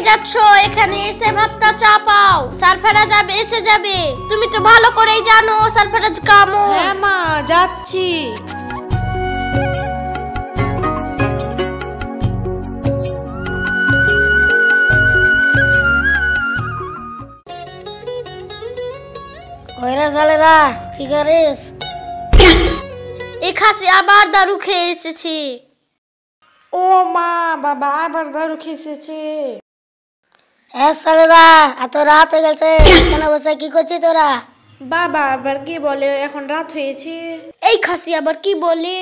কোথায় যাচ্ছ? এখানে এসে ভাতটা চাপাও, সারফারাজ এসে যাবে। তুমি তো ভালো করেই জানো সারফারাজ কেমন। হ্যাঁ মা, যাচ্ছি। ওরা সালেরা কি করিস? এই খাসি আবার দারু খেয়ে এসেছে। ও মা, বাবা আবার দারু খেয়েছে। হ্যাঁ সালেরা, এত রাত হয়ে গেছে, এখানে বসে কি করছিস তোরা? বাবা আবার কি বলে, এখন রাত হয়েছে। এই খাসি আবার কি বলে?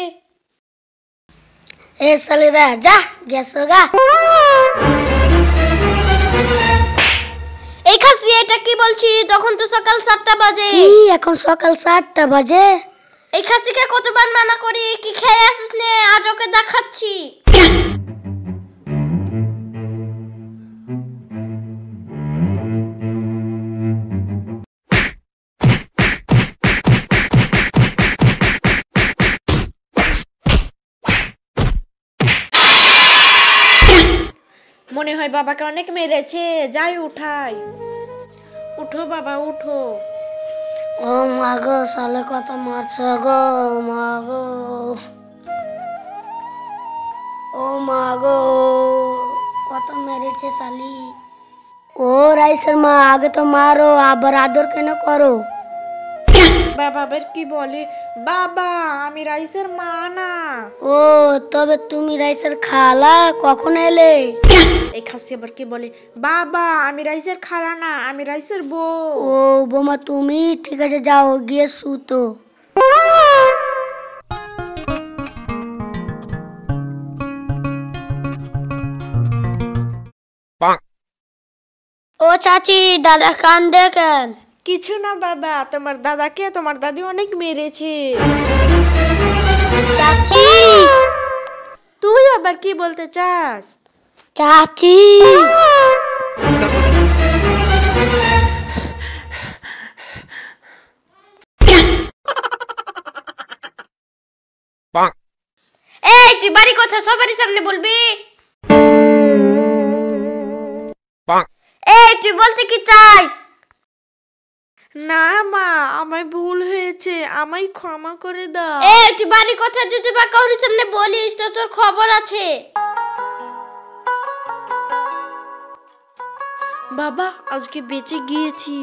এ সালেরা যা গেছো গা। এই খাসি এটা কি বলছি? তখন তো সকাল 7টা বাজে। কি এখন সকাল 7টা বাজে? এই খাসিকে কতবার মানা করি, কি খেয়ে আসিস নে, আজ ওকে দেখাচ্ছি। মনে হয় বাবাকে অনেক মেরেছে, যাই উঠাই। উঠো বাবা উঠো। ও মা গো, সালে কত মারছো গো মা গো। ও মা গো, কত মেরেছে শালি। ও রাইসের মা, আগে তো মারো, আবার আদর কেন করো? বাবা আবার কি বলে? বাবা আমি রাইসের মা না। ও তবে তুমি রাইসের খালা, কখন এলে? এই খাসি আবার কি বলে? বাবা আমি রাইসের খালা না, আমি রাইসের বউ। ও বোমা তুমি, ঠিক আছে যাও গিয়ে শুতো। ও চাচি, দাদা কান্দে কেন? কিছু না বাবা, তোমার দাদাকে তোমার দাদি অনেক মেরেছে। চাচি, তুই আবার কি বলতে চাস? চাচি এই তুই বাড়ি কথা সবারই সামনে বলবি? এই তুই বলতে কি চাস? না মা, আমায় ভুল হয়েছে, আমায় ক্ষমা করে দাও। এই তুই বাড়ি কথা যদি বা কারোর সামনে বলিস তো তোর খবর আছে। বাবা আজকে বেঁচে গিয়েছি,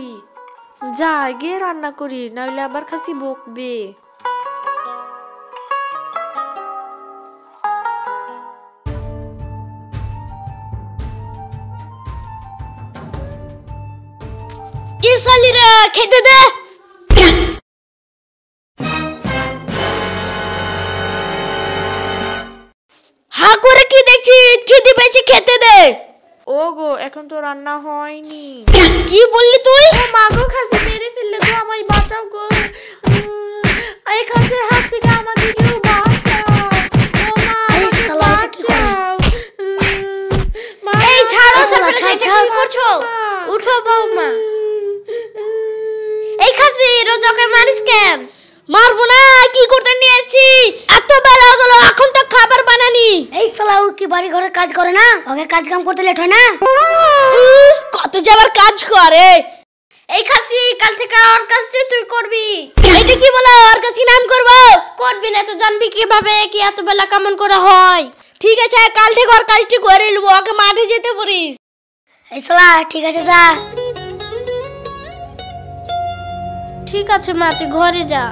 যা গিয়ে রান্না করি, নাহলে আবার খাসি বকবে। কি শালিরা, খেতে দে। হা করে কি দেখছিস? খিদে পেয়েছে, খেতে দে। ও গো, এখন তো রান্না হয়নি। কি বললি তুই? ও মা গো, খাসি মেরে ফেললে গো, আমায় বাঁচাও গো। এই খাসির হাত থেকে আমাকে কেউ বাঁচাও। ও মা, এই আমাকে শালা এটা কি করে? বাঁচাও। মা, এই ছাড়ো, এই শালা, সারফারাজ, ছাড়, এটা কি ছাড়। করছো? উঠো বৌমা। এই খাসি রোজ ওকে মারিস কেন? মারবো না, কি করতে নিয়েছি? এত বেলা হলো এখন তো খাবার বানানি। এই শালা, ও কি বাড়ি ঘরে কাজ করে না? ওকে কাজ কাম করতে লেট হয় না? কত যে আবার কাজ করে। এই খাসি কাল থেকে ওর কাছে তুই করবি। এটা কি বলে, ওর কাছে নাম করব? করবি না তো জানবি কিভাবে কি এত বেলা কেমন করে হয়। ঠিক আছে, কাল থেকে ওর কাজটি করে নেবো, ওকে মাঠে যেতে পারিস। এই শালা ঠিক আছে যা। ঠিক আছে মা, তুই ঘরে যা।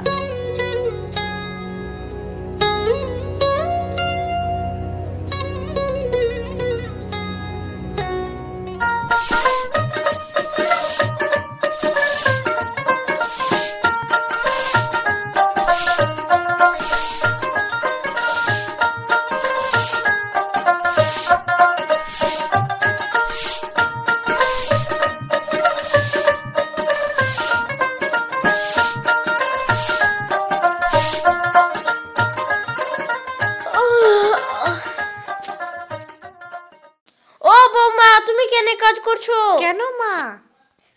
কাজ করছো কেন মা?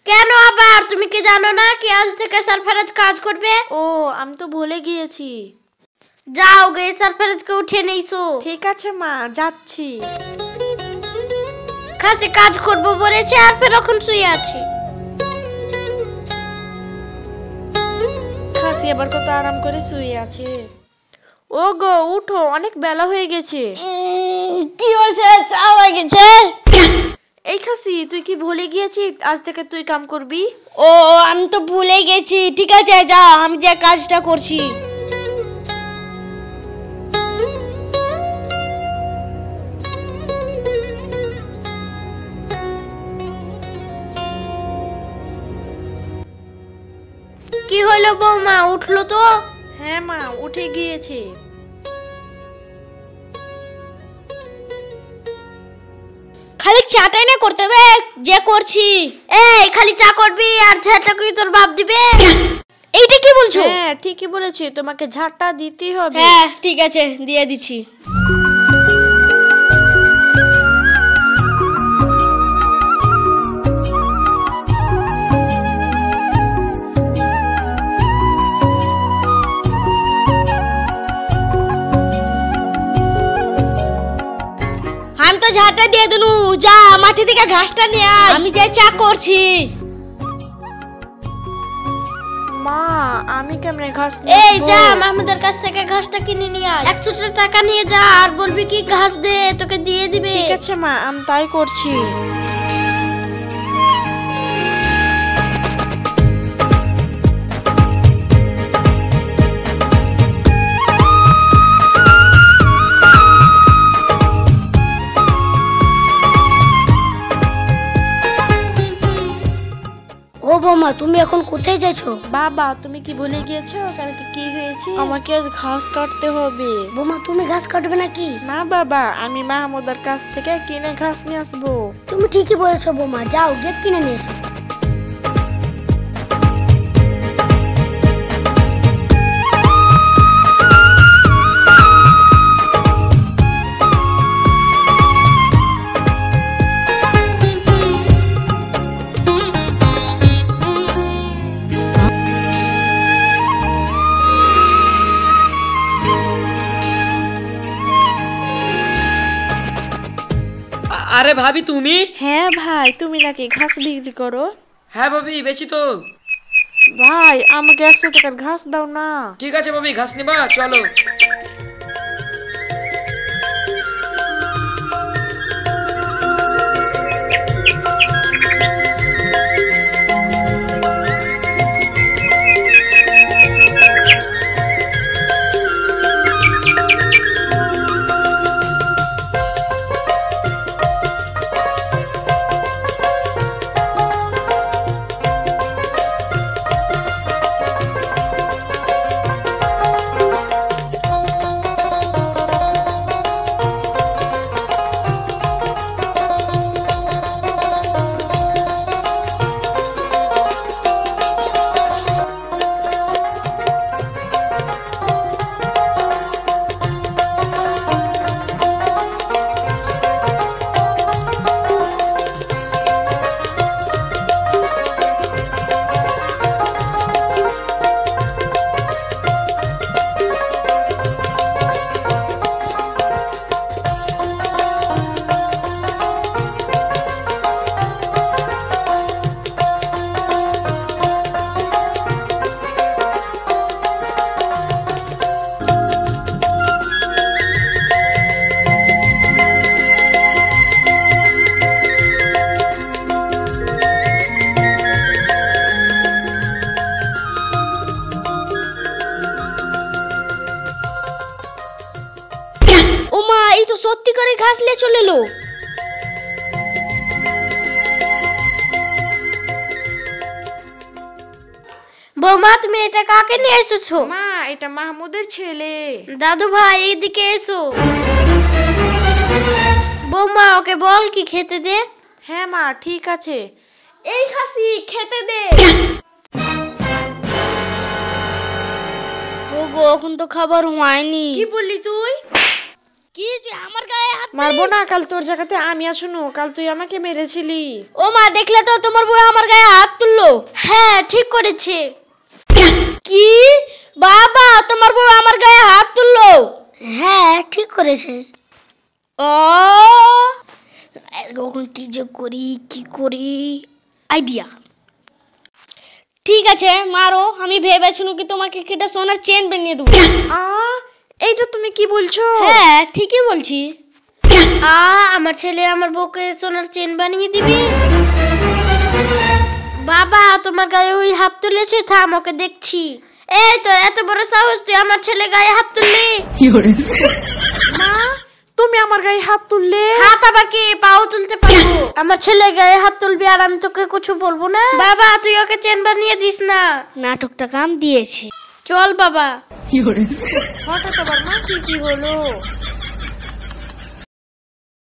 কেন আবার তুমি কি জানো না কি আজ থেকে সরফরাজ কাজ করবে? ও আমি তো ভুলে গিয়েছি। যাও গে সরফরাজকে উঠে নেইছো। ঠিক আছে মা, যাচ্ছি। কাছে কাজ করব বলেছে আর ফের এখন শুয়ে আছে। খাসি আবার কত আরাম করে শুয়ে আছে। ও গো উঠো, অনেক বেলা হয়ে গেছে। কি হয়েছে? চা হয়ে গেছে। এই খাসি তুই কি ভুলে গিয়েছিস আজ থেকে তুই কাম করবি? ও আমি তো ভুলে গেছি। ঠিক আছে যা, আমি যে কাজটা করছি। কি হলো বৌমা, উঠলো তো? হ্যাঁ মা উঠে গিয়েছে। খালি চাটাই না করতে হবে, যে করছি। এই খালি চা করবি আর ঝাঁটা কি তোর বাপ দিবে? এইটা কি বলছো? হ্যাঁ ঠিকই বলেছি, তোমাকে ঝাঁটা দিতেই হবে। হ্যাঁ ঠিক আছে, দিয়ে দিচ্ছি। আমি তো ঝাঁটা দিয়ে দিলু, যা মাটি থেকে ঘাসটা নিয়ে আয়, আমি যে চা করছি। মা আমি কেমনে ঘাস এই নেবো? যা মাহমুদের কাছ থেকে ঘাসটা কিনে নিয়ে আয়। 100 টাকা নিয়ে যা আর বলবি কি ঘাস দে, তোকে দিয়ে দিবে। ঠিক আছে মা, আমি তাই করছি। ও বৌমা, তুমি এখন কোথায় যাচ্ছো? বাবা তুমি কি ভুলে গিয়েছো কালকে কি হয়েছে? আমাকে আজ ঘাস কাটতে হবে। বৌমা তুমি ঘাস কাটবে নাকি? না বাবা, আমি মাহমুদের কাছ থেকে কিনে ঘাস নিয়ে আসবো। তুমি ঠিকই বলেছো বৌমা, যাও গিয়ে কিনে নিয়ে এসো। আরে ভাবি তুমি? হ্যাঁ ভাই, তুমি নাকি ঘাস বিক্রি করো? হ্যাঁ ভাবি বেচি তো। ভাই আমাকে 100 টাকার ঘাস দাও না। ঠিক আছে ভাবি, ঘাস নিবা চলো। সত্যি করে ঘাস নিয়ে চলে এলো। বৌমা তুমি এটা কাকে নিয়ে এসেছো? মা এটা মাহমুদের ছেলে। দাদু ভাই এইদিকে এসো। বৌমা ওকে বল কি খেতে দে। হ্যাঁ মা ঠিক আছে। এই খাসি খেতে দে। ওগো এখন তো খাবার হয়নি। কি বললি তুই? কি যে আমার গায়ে হাত মারবো না, কাল তোর জায়গাতে আমি আছুনো, কাল তুই আমাকে মেরেছিলি। ও মা দেখলে তো তোমার বউ আমার গায়ে হাত তুললো। হ্যাঁ ঠিক করেছে। কি বাবা তোমার বউ আমার গায়ে হাত তুললো? হ্যাঁ ঠিক করেছে। ও এখন কি যে করি, কি করি, আইডিয়া। ঠিক আছে মারো, আমি ভেবেছিলাম কি তোমাকে একটা সোনার চেন বানিয়ে দেবো। এইটা তুমি কি বলছো? হ্যাঁ ঠিকই বলছি। আমার ছেলে আমার বউকে সোনার চেন বানিয়ে দিবি? বাবা তোমার গায়ে ওই হাত তুলেছে, থাম ওকে দেখছি। এই তো এত বড় সাহস, তুই আমার ছেলে গায়ে হাত তুললি? মা তুমি আমার গায়ে হাত তুললে? হাত আবার কি, পাও তুলতে পারবো। আমার ছেলে গায়ে হাত তুলবি আর আমি তোকে কিছু বলবো না? বাবা তুই ওকে চেন বানিয়ে দিস না। নাটকটা কাম দিয়েছে। চল বাবা। হঠাৎ আবার মা কি হলো?